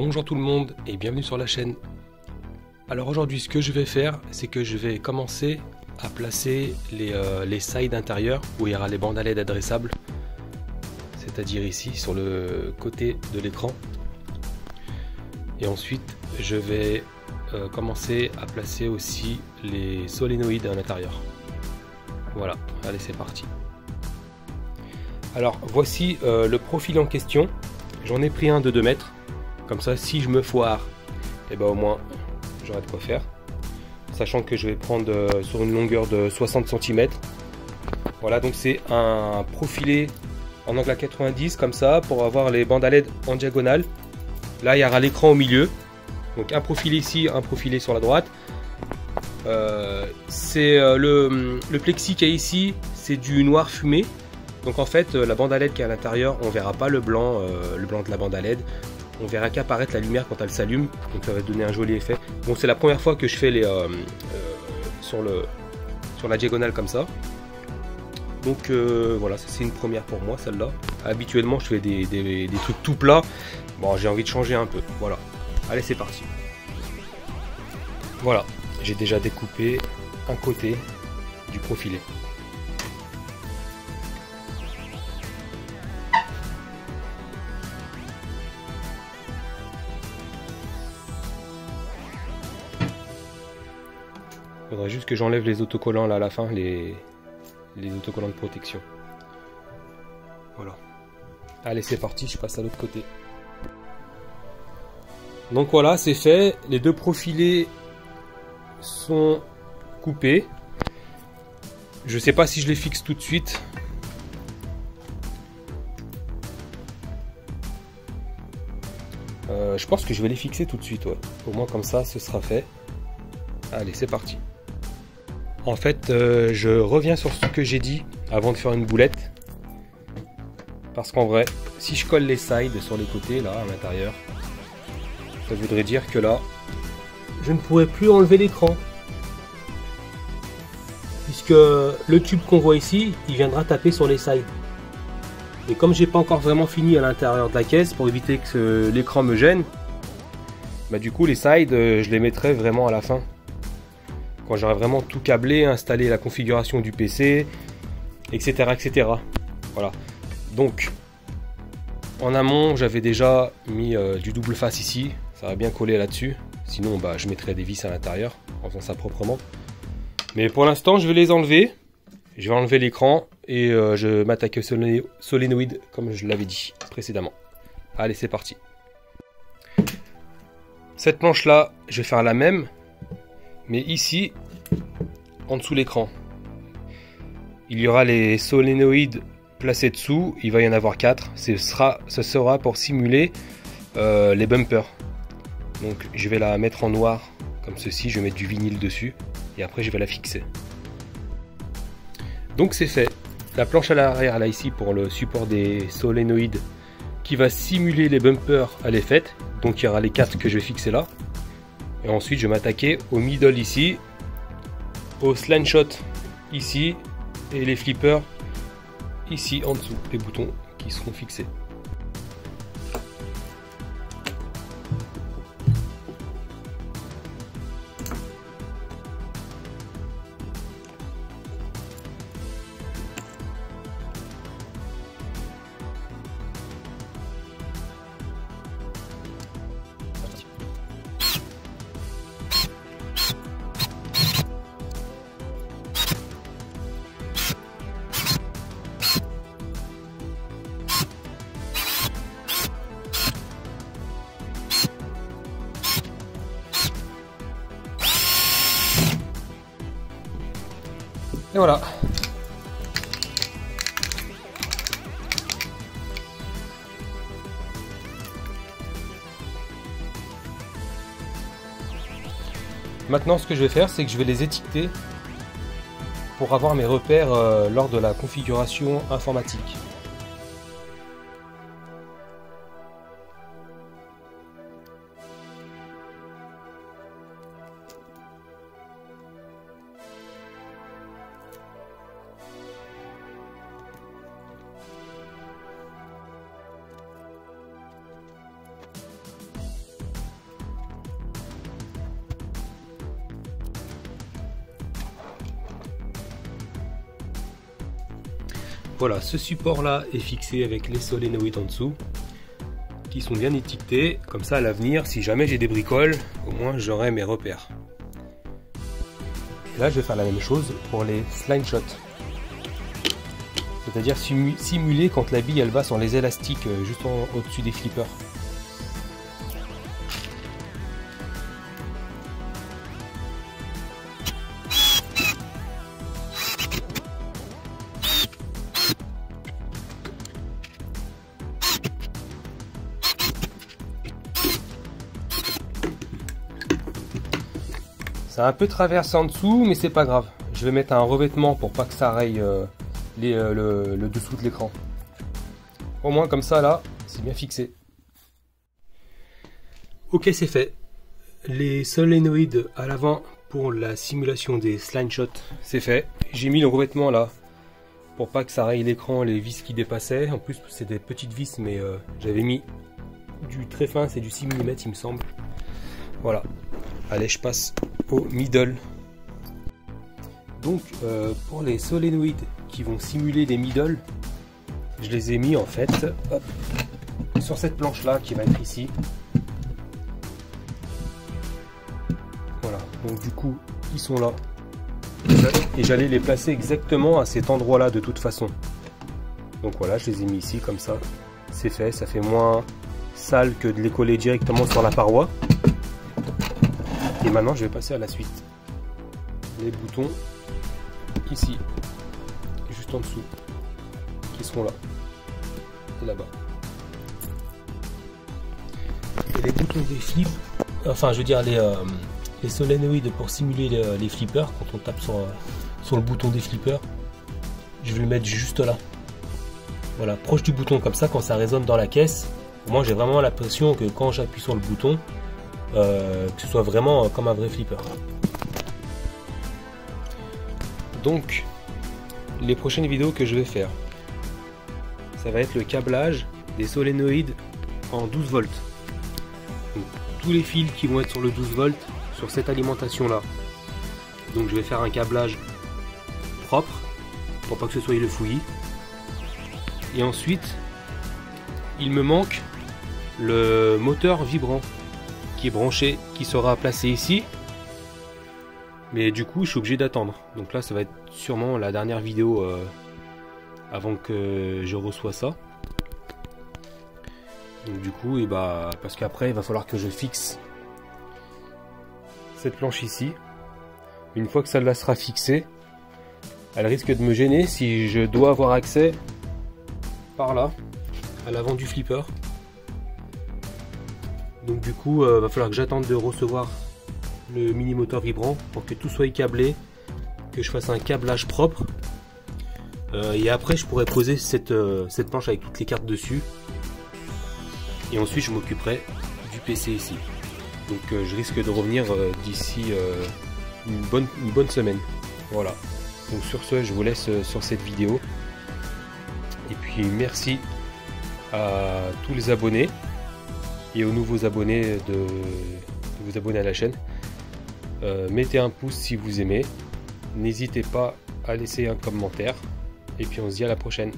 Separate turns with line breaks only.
Bonjour tout le monde et bienvenue sur la chaîne. Alors aujourd'hui ce que je vais faire, c'est que je vais commencer à placer les sides intérieurs où il y aura les bandes à LED adressables, c'est-à-dire ici sur le côté de l'écran. Et ensuite je vais commencer à placer aussi les solénoïdes à l'intérieur. Voilà, allez c'est parti. Alors voici le profil en question. J'en ai pris un de 2 mètres. Comme ça, si je me foire, et ben au moins j'aurai de quoi faire. Sachant que je vais prendre sur une longueur de 60 cm. Voilà, donc c'est un profilé en angle à 90 comme ça pour avoir les bandes à LED en diagonale. Là, il y aura l'écran au milieu. Donc un profilé ici, un profilé sur la droite. C'est le plexi qu'il y a ici, c'est du noir fumé. Donc en fait, la bande à LED qui est à l'intérieur, on verra pas le blanc de la bande à LED. On verra qu'apparaître la lumière quand elle s'allume, donc ça va donner un joli effet. Bon, c'est la première fois que je fais les sur la diagonale comme ça. Donc voilà, c'est une première pour moi celle-là. Habituellement, je fais des trucs tout plats. Bon, j'ai envie de changer un peu. Voilà. Allez, c'est parti. Voilà, j'ai déjà découpé un côté du profilé. Il faudrait juste que j'enlève les autocollants là à la fin, les autocollants de protection. Voilà. Allez, c'est parti, je passe à l'autre côté. Donc voilà, c'est fait. Les 2 profilés sont coupés. Je sais pas si je les fixe tout de suite. Je pense que je vais les fixer tout de suite, ouais. Au moins comme ça, ce sera fait. Allez, c'est parti. En fait, je reviens sur ce que j'ai dit avant de faire une boulette. Parce qu'en vrai, si je colle les sides sur les côtés, là, à l'intérieur, ça voudrait dire que là, je ne pourrais plus enlever l'écran. Puisque le tube qu'on voit ici, il viendra taper sur les sides. Et comme j'ai pas encore vraiment fini à l'intérieur de la caisse, pour éviter que l'écran me gêne, bah du coup les sides, je les mettrai vraiment à la fin. Quand j'aurai vraiment tout câblé, installé la configuration du PC, etc. etc. Voilà. Donc, en amont, j'avais déjà mis du double face ici. Ça va bien coller là-dessus. Sinon, bah, je mettrai des vis à l'intérieur en faisant ça proprement. Mais pour l'instant, je vais les enlever. Je vais enlever l'écran et je m'attaque au solénoïde comme je l'avais dit précédemment. Allez, c'est parti. Cette planche-là, je vais faire la même. Mais ici, en dessous l'écran, il y aura les solénoïdes placés dessous. Il va y en avoir 4. Ce sera pour simuler les bumpers. Donc je vais la mettre en noir comme ceci. Je vais mettre du vinyle dessus et après je vais la fixer. Donc c'est fait. La planche à l'arrière là ici pour le support des solénoïdes qui va simuler les bumpers, elle est faite. Donc il y aura les 4 que je vais fixer là. Et ensuite je vais m'attaquer au middle ici, au slingshot ici et les flippers ici en dessous, les boutons qui seront fixés. Et voilà. Maintenant, ce que je vais faire, c'est que je vais les étiqueter pour avoir mes repères lors de la configuration informatique. Voilà, ce support là est fixé avec les solénoïdes en dessous qui sont bien étiquetés, comme ça à l'avenir si jamais j'ai des bricoles, au moins j'aurai mes repères. Et là je vais faire la même chose pour les slime shots, c'est-à-dire simuler quand la bille elle va sur les élastiques juste au-dessus des flippers. C'est un peu traversé en dessous, mais c'est pas grave. Je vais mettre un revêtement pour pas que ça raye le dessous de l'écran. Au moins comme ça là, c'est bien fixé. Ok, c'est fait. Les solénoïdes à l'avant pour la simulation des slime shots, c'est fait. J'ai mis le revêtement là pour pas que ça raye l'écran, les vis qui dépassaient. En plus c'est des petites vis, mais j'avais mis du très fin, c'est du 6 mm il me semble. Voilà. Allez, je passe au middle. Donc pour les solénoïdes qui vont simuler des middle, je les ai mis en fait hop, sur cette planche là qui va être ici. Voilà, donc du coup ils sont là et j'allais les placer exactement à cet endroit là de toute façon. Donc voilà, je les ai mis ici comme ça, c'est fait, ça fait moins sale que de les coller directement sur la paroi. Et maintenant je vais passer à la suite. Les boutons ici, juste en dessous, qui seront là et là-bas. Et les boutons des flips, enfin je veux dire les solénoïdes pour simuler les flippers, quand on tape sur le bouton des flippers, je vais le mettre juste là. Voilà, proche du bouton, comme ça quand ça résonne dans la caisse, moi j'ai vraiment l'impression que quand j'appuie sur le bouton, que ce soit vraiment comme un vrai flipper. Donc les prochaines vidéos que je vais faire, ça va être le câblage des solénoïdes en 12 volts. Donc, tous les fils qui vont être sur le 12 volts sur cette alimentation là. Donc je vais faire un câblage propre pour pas que ce soit le fouillis. Et ensuite il me manque le moteur vibrant qui est branché, qui sera placé ici, mais du coup je suis obligé d'attendre. Donc là ça va être sûrement la dernière vidéo avant que je reçois ça. Donc du coup, et bah, parce qu'après il va falloir que je fixe cette planche ici. Une fois que celle-là sera fixée, elle risque de me gêner si je dois avoir accès par là à l'avant du flipper. Donc du coup, va falloir que j'attende de recevoir le mini moteur vibrant pour que tout soit câblé, que je fasse un câblage propre. Et après, je pourrais poser cette planche avec toutes les cartes dessus. Et ensuite, je m'occuperai du PC ici. Donc je risque de revenir d'ici une bonne semaine. Voilà. Donc sur ce, je vous laisse sur cette vidéo. Et puis merci à tous les abonnés. Et aux nouveaux abonnés de vous abonner à la chaîne. Mettez un pouce si vous aimez. N'hésitez pas à laisser un commentaire. Et puis on se dit à la prochaine.